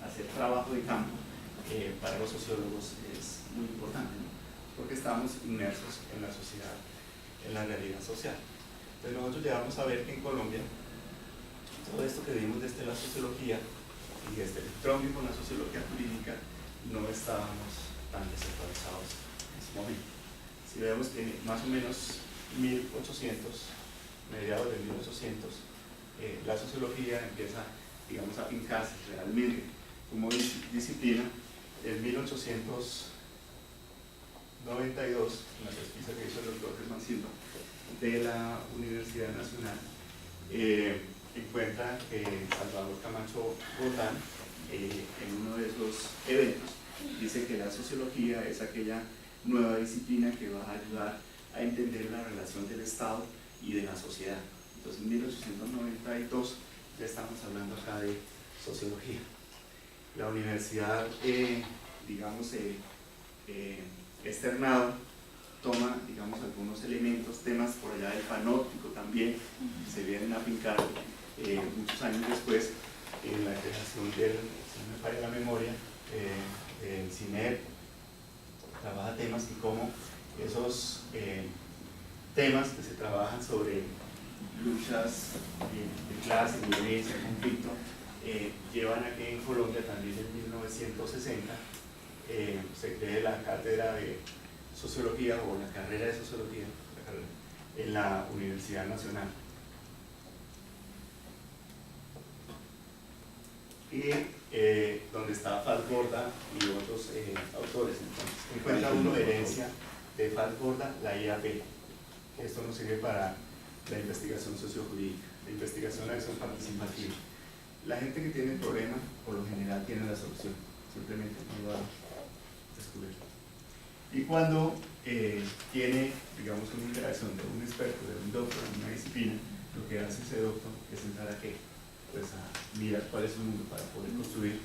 hacer trabajo de campo para los sociólogos es muy importante, ¿no? Porque estamos inmersos en la sociedad, en la realidad social. Entonces nosotros llegamos a ver que en Colombia todo esto que vimos desde la sociología y desde el tronco con la sociología jurídica no estábamos tan desactualizados en ese momento. Si vemos que más o menos 1800, mediados de 1800, la sociología empieza, digamos, a fincarse realmente como disciplina. En 1892, una pesquisa que hizo el doctor Germán Silva de la Universidad Nacional, encuentra que Salvador Camacho Botán, en uno de esos eventos, dice que la sociología es aquella nueva disciplina que va a ayudar a entender la relación del Estado y de la sociedad. Entonces, en 1892 ya estamos hablando acá de sociología. La universidad, digamos, externado, toma, digamos, algunos elementos, temas por allá del panóptico también, se vienen a fincar muchos años después en la creación del, si no me falla la memoria, del CINEP, trabaja temas y cómo esos temas que se trabajan sobre luchas de clase, violencia, conflicto, llevan a que en Colombia también en 1960 se cree la cátedra de sociología o la carrera de sociología en la Universidad Nacional. Y donde está Falcorda y otros autores. Entonces, encuentra uno herencia de Falcorda, la IAP, que esto nos sirve para la investigación sociojurídica, la investigación de la acción participativa. La gente que tiene el problema, por lo general, tiene la solución, simplemente no lo ha descubierto. Y cuando tiene, digamos, una interacción de un experto, de un doctor en una disciplina, lo que hace ese doctor es entrar a qué? Pues a mirar cuál es el mundo para poder construir